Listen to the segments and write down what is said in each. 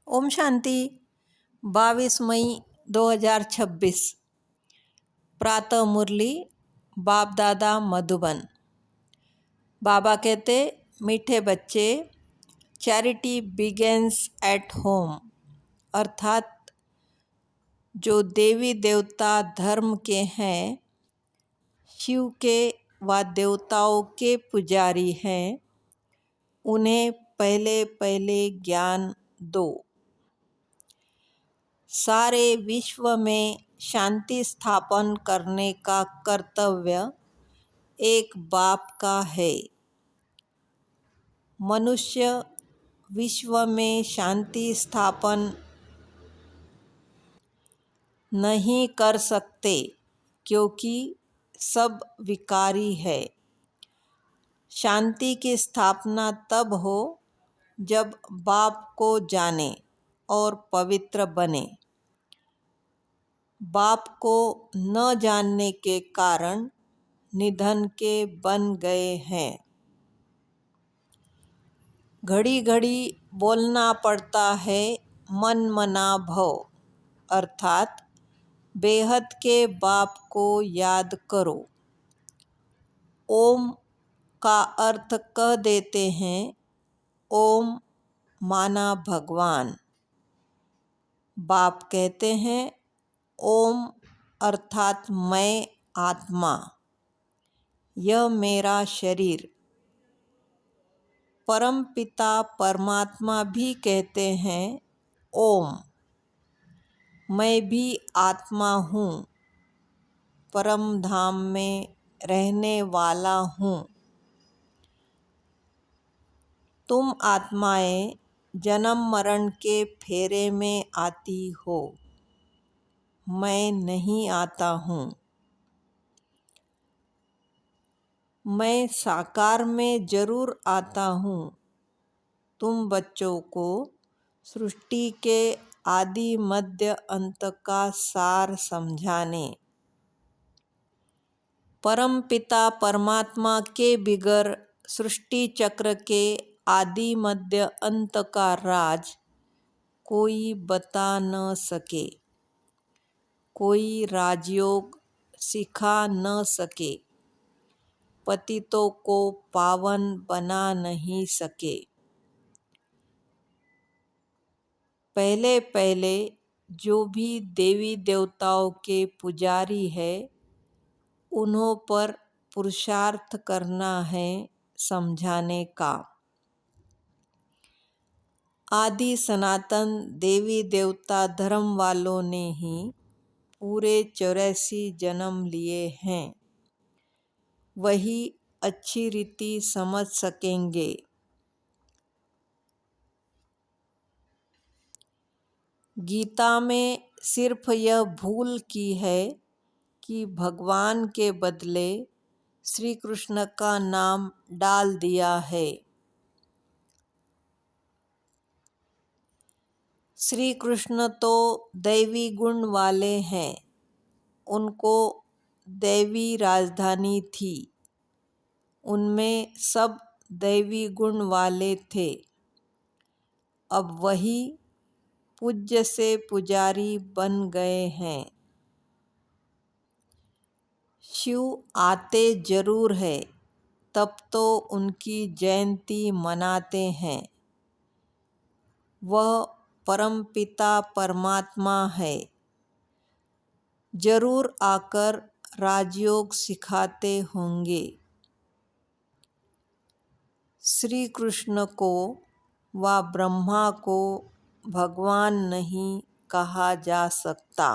ओम शांति। 22 मई 2026 प्रातः मुरली बाप दादा मधुबन। बाबा कहते, मीठे बच्चे, चैरिटी बिगेन्स एट होम, अर्थात जो देवी देवता धर्म के हैं, शिव के व देवताओं के पुजारी हैं, उन्हें पहले पहले ज्ञान दो। सारे विश्व में शांति स्थापन करने का कर्तव्य एक बाप का है। मनुष्य विश्व में शांति स्थापन नहीं कर सकते क्योंकि सब विकारी है। शांति की स्थापना तब हो जब बाप को जाने और पवित्र बने। बाप को न जानने के कारण निधन के बन गए हैं। घड़ी घड़ी बोलना पड़ता है मन मना भव, अर्थात बेहद के बाप को याद करो। ओम का अर्थ कह देते हैं। ओम माना भगवान। बाप कहते हैं ओम अर्थात मैं आत्मा, यह मेरा शरीर। परम पिता परमात्मा भी कहते हैं ओम, मैं भी आत्मा हूँ, परम धाम में रहने वाला हूँ। तुम आत्माएं जन्म मरण के फेरे में आती हो, मैं नहीं आता हूँ। मैं साकार में जरूर आता हूँ, तुम बच्चों को सृष्टि के आदि मध्य अंत का सार समझाने। परम पिता परमात्मा के बिगर सृष्टि चक्र के आदि मध्य अंत का राज कोई बता न सके, कोई राजयोग सिखा न सके, पतितों को पावन बना नहीं सके। पहले पहले जो भी देवी देवताओं के पुजारी है, उन्हों पर पुरुषार्थ करना है समझाने का। आदि सनातन देवी देवता धर्म वालों ने ही पूरे 84 जन्म लिए हैं, वही अच्छी रीति समझ सकेंगे। गीता में सिर्फ यह भूल की है कि भगवान के बदले श्री कृष्ण का नाम डाल दिया है। श्री कृष्ण तो दैवी गुण वाले हैं, उनको दैवी राजधानी थी, उनमें सब दैवी गुण वाले थे। अब वही पूज्य से पुजारी बन गए हैं। शिव आते जरूर है, तब तो उनकी जयंती मनाते हैं। वह परम पिता परमात्मा है, जरूर आकर राजयोग सिखाते होंगे। श्री कृष्ण को व ब्रह्मा को भगवान नहीं कहा जा सकता।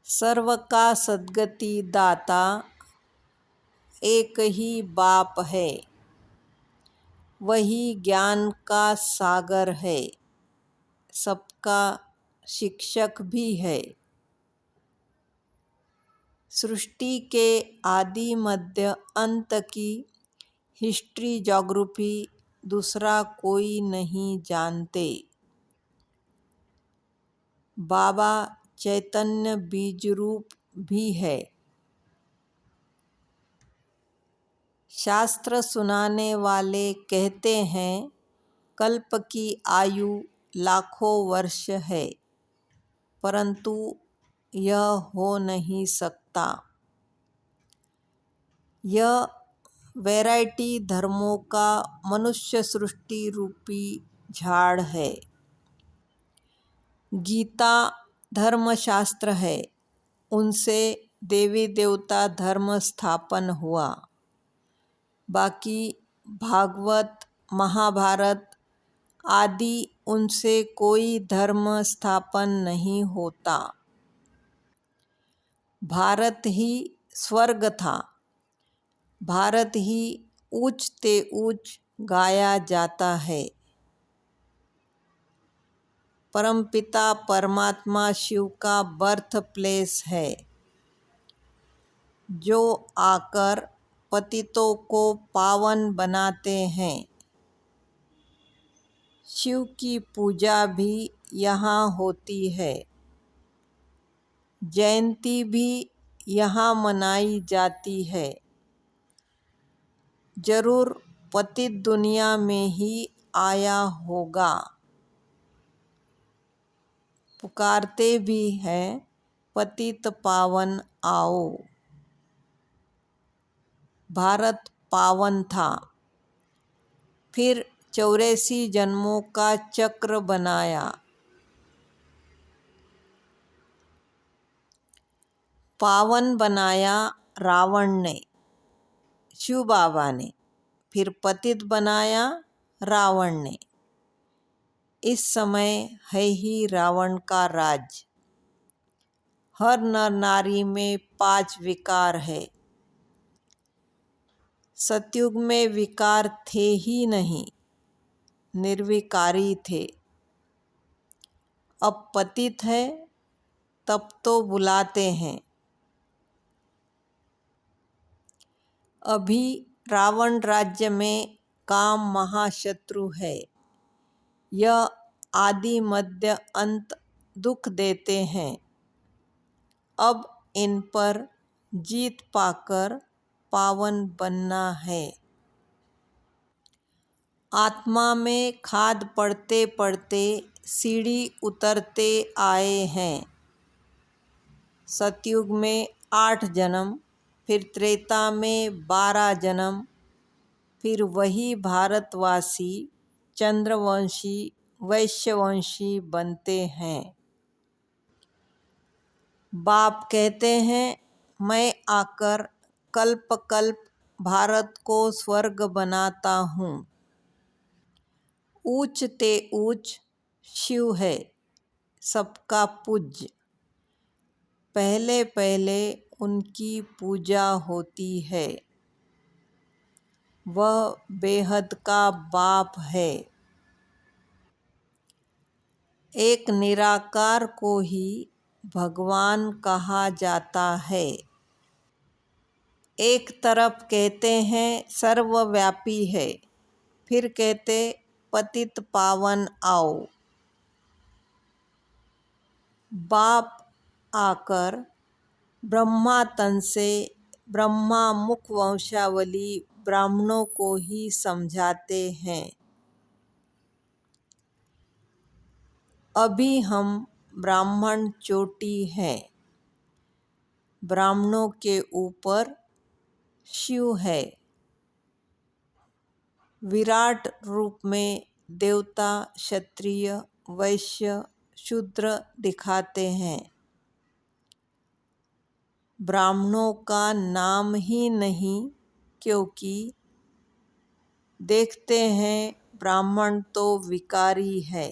सर्व का सद्गति दाता एक ही बाप है, वही ज्ञान का सागर है, सबका शिक्षक भी है। सृष्टि के आदि मध्य अंत की हिस्ट्री ज्योग्राफी दूसरा कोई नहीं जानते। बाबा चैतन्य बीज रूप भी है। शास्त्र सुनाने वाले कहते हैं कल्प की आयु लाखों वर्ष है, परंतु यह हो नहीं सकता। यह वैरायटी धर्मों का मनुष्य सृष्टि रूपी झाड़ है। गीता धर्मशास्त्र है, उनसे देवी देवता धर्म स्थापन हुआ। बाकी भागवत, महाभारत आदि उनसे कोई धर्म स्थापन नहीं होता। भारत ही स्वर्ग था, भारत ही ऊंच ते ऊंच गाया जाता है। परमपिता परमात्मा शिव का बर्थ प्लेस है, जो आकर पतितों को पावन बनाते हैं। शिव की पूजा भी यहाँ होती है, जयंती भी यहाँ मनाई जाती है। जरूर पतित दुनिया में ही आया होगा। पुकारते भी हैं, पतित पावन आओ। भारत पावन था, फिर 84 जन्मों का चक्र बनाया। पावन बनाया रावण ने, शिव बाबा ने, फिर पतित बनाया रावण ने। इस समय है ही रावण का राज। हर नर नारी में 5 विकार है। सतयुग में विकार थे ही नहीं, निर्विकारी थे। अब पतित है, तब तो बुलाते हैं। अभी रावण राज्य में काम महाशत्रु है। यह आदि मध्य अंत दुख देते हैं। अब इन पर जीत पाकर पावन बनना है। आत्मा में खाद पड़ते पड़ते सीढ़ी उतरते आए हैं। सतयुग में 8 जन्म, फिर त्रेता में 12 जन्म, फिर वही भारतवासी चंद्रवंशी वैश्यवंशी बनते हैं। बाप कहते हैं, मैं आकर कल्प कल्प भारत को स्वर्ग बनाता हूँ। ऊंच ते ऊंच शिव है, सबका पूज्य। पहले पहले उनकी पूजा होती है। वह बेहद का बाप है। एक निराकार को ही भगवान कहा जाता है। एक तरफ कहते हैं सर्वव्यापी है, फिर कहते पतित पावन आओ। बाप आकर ब्रह्मा तन से ब्रह्मा मुख वंशावली ब्राह्मणों को ही समझाते हैं। अभी हम ब्राह्मण चोटी हैं। ब्राह्मणों के ऊपर शिव है। विराट रूप में देवता क्षत्रिय वैश्य शूद्र दिखाते हैं। ब्राह्मणों का नाम ही नहीं, क्योंकि देखते हैं ब्राह्मण तो विकारी है।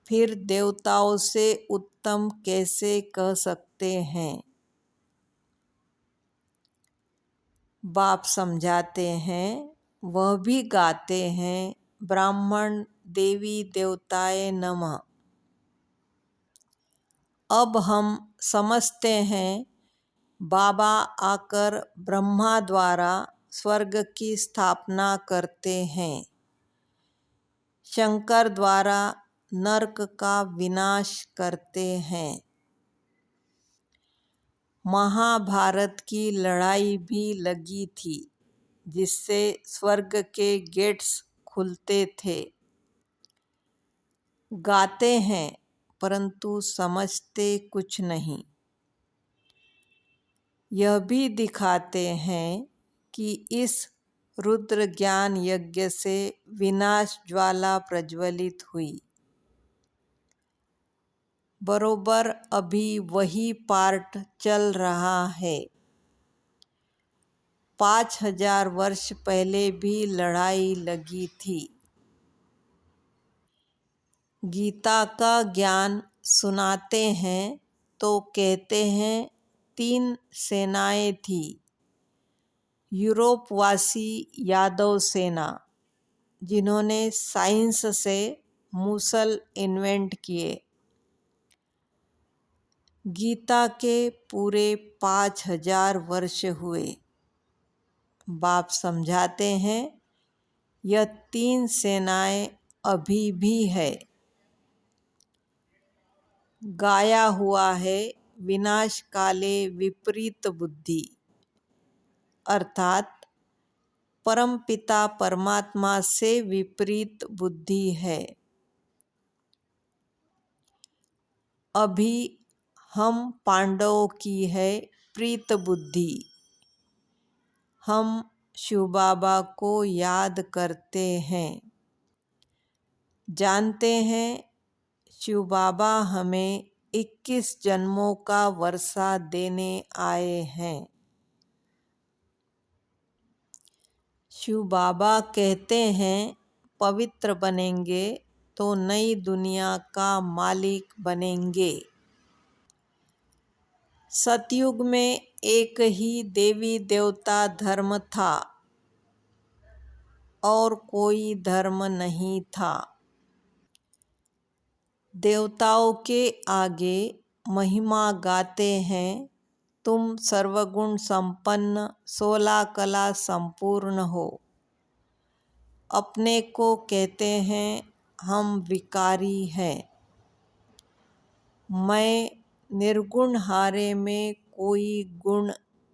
फिर देवताओं से उत्तम कैसे कह सकते हैं। बाप समझाते हैं, वह भी गाते हैं, ब्राह्मण देवी देवताए नमः। अब हम समझते हैं, बाबा आकर ब्रह्मा द्वारा स्वर्ग की स्थापना करते हैं। शंकर द्वारा नरक का विनाश करते हैं। महाभारत की लड़ाई भी लगी थी। जिससे स्वर्ग के गेट्स खुलते थे। गाते हैं परंतु समझते कुछ नहीं। यह भी दिखाते हैं कि इस रुद्र ज्ञान यज्ञ से विनाश ज्वाला प्रज्वलित हुई। बरोबर अभी वही पार्ट चल रहा है। 5000 वर्ष पहले भी लड़ाई लगी थी। गीता का ज्ञान सुनाते हैं तो कहते हैं 3 सेनाएं थी। यूरोपवासी यादव सेना, जिन्होंने साइंस से मूसल इन्वेंट किए। गीता के पूरे 5000 वर्ष हुए। बाप समझाते हैं यह 3 सेनाएं अभी भी है। गाया हुआ है विनाश काले विपरीत बुद्धि, अर्थात परमपिता परमात्मा से विपरीत बुद्धि है। अभी हम पांडवों की है प्रीत बुद्धि। हम शिव बाबा को याद करते हैं। जानते हैं शिव बाबा हमें 21 जन्मों का वर्षा देने आए हैं। शिव बाबा कहते हैं पवित्र बनेंगे तो नई दुनिया का मालिक बनेंगे। सतयुग में एक ही देवी देवता धर्म था और कोई धर्म नहीं था। देवताओं के आगे महिमा गाते हैं तुम सर्वगुण संपन्न 16 कला संपूर्ण हो। अपने को कहते हैं हम विकारी हैं। मैं निर्गुण हारे में कोई गुण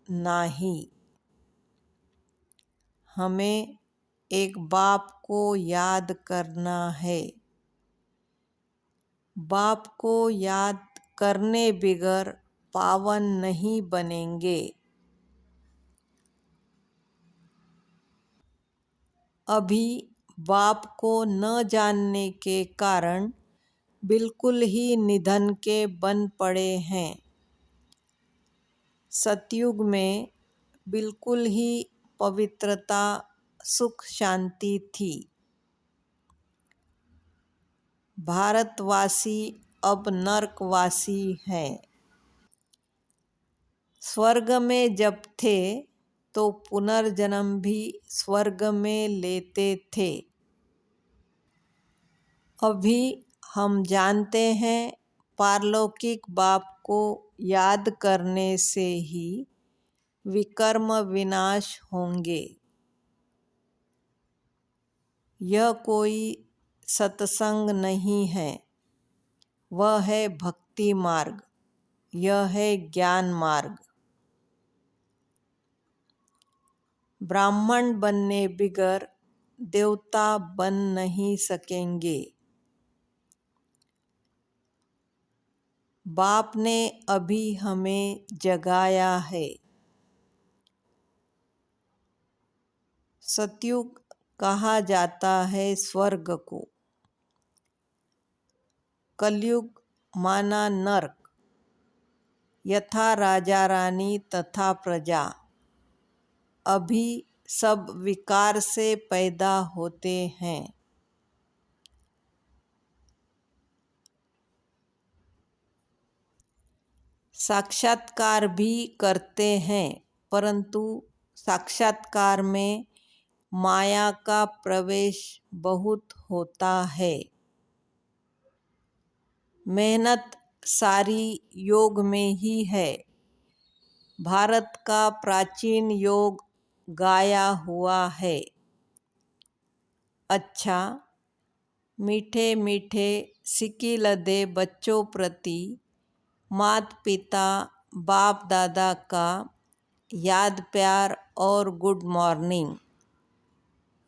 नहीं। हमें एक बाप को याद करना है। बाप को याद करने बिगर पावन नहीं बनेंगे। अभी बाप को न जानने के कारण बिल्कुल ही निधन के बन पड़े हैं। सतयुग में बिल्कुल ही पवित्रता सुख शांति थी। भारतवासी अब नरकवासी हैं। स्वर्ग में जब थे तो पुनर्जन्म भी स्वर्ग में लेते थे। अभी हम जानते हैं पारलौकिक बाप को याद करने से ही विकर्म विनाश होंगे। यह कोई सत्संग नहीं है, वह है भक्ति मार्ग, यह है ज्ञान मार्ग। ब्राह्मण बनने बिगर देवता बन नहीं सकेंगे। बाप ने अभी हमें जगाया है। सतयुग कहा जाता है स्वर्ग को। कलयुग माना नरक। यथा राजा रानी तथा प्रजा। अभी सब विकार से पैदा होते हैं। साक्षात्कार भी करते हैं परंतु साक्षात्कार में माया का प्रवेश बहुत होता है। मेहनत सारी योग में ही है। भारत का प्राचीन योग गाया हुआ है। अच्छा, मीठे मीठे सिकिलदे बच्चों प्रति माता पिता बाप दादा का याद प्यार और गुड मॉर्निंग।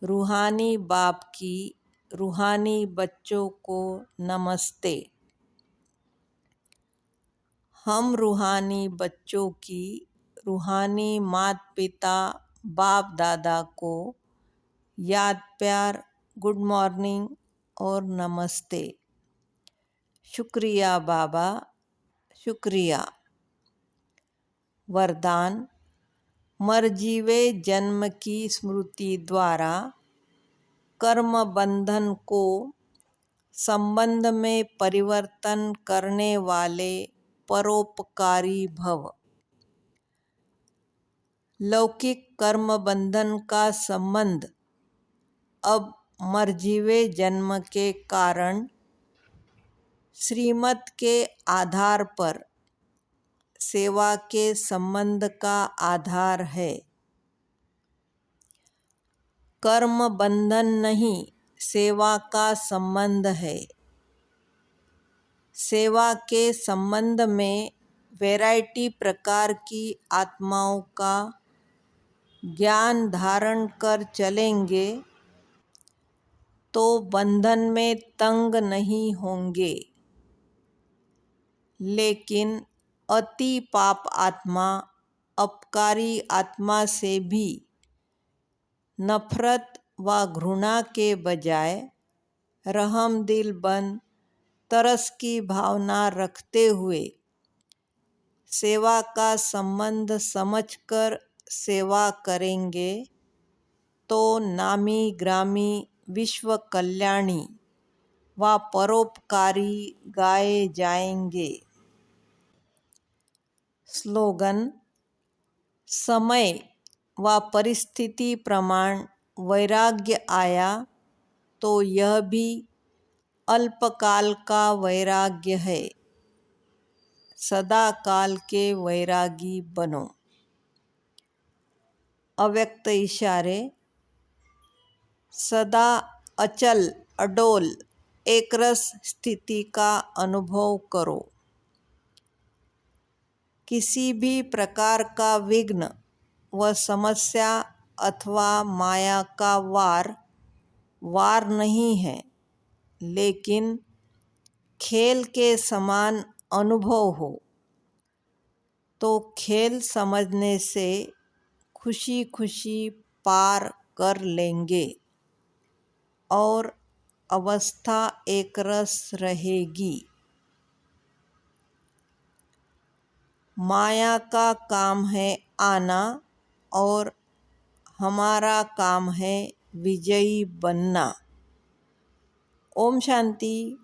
रूहानी बाप की रूहानी बच्चों को नमस्ते। हम रूहानी बच्चों की रूहानी माता पिता बाप दादा को याद प्यार, गुड मॉर्निंग और नमस्ते। शुक्रिया बाबा, शुक्रिया। वरदान: मरजीवे जन्म की स्मृति द्वारा कर्म बंधन को संबंध में परिवर्तन करने वाले परोपकारी भव। लौकिक कर्म बंधन का संबंध अब मरजीवे जन्म के कारण श्रीमत के आधार पर सेवा के संबंध का आधार है। कर्म बंधन नहीं, सेवा का संबंध है। सेवा के संबंध में वैरायटी प्रकार की आत्माओं का ज्ञान धारण कर चलेंगे तो बंधन में तंग नहीं होंगे। लेकिन अति पाप आत्मा, अपकारी आत्मा से भी नफरत व घृणा के बजाय रहम दिल बन तरस की भावना रखते हुए सेवा का संबंध समझकर सेवा करेंगे तो नामी ग्रामी विश्व कल्याणी व परोपकारी गाए जाएंगे। स्लोगन: समय व परिस्थिति प्रमाण वैराग्य आया तो यह भी अल्पकाल का वैराग्य है। सदा काल के वैरागी बनो। अव्यक्त इशारे: सदा अचल अडोल एकरस स्थिति का अनुभव करो। किसी भी प्रकार का विघ्न व समस्या अथवा माया का वार नहीं है, लेकिन खेल के समान अनुभव हो तो खेल समझने से खुशी खुशी पार कर लेंगे और अवस्था एकरस रहेगी। माया का काम है आना और हमारा काम है विजयी बनना। ओम शांति।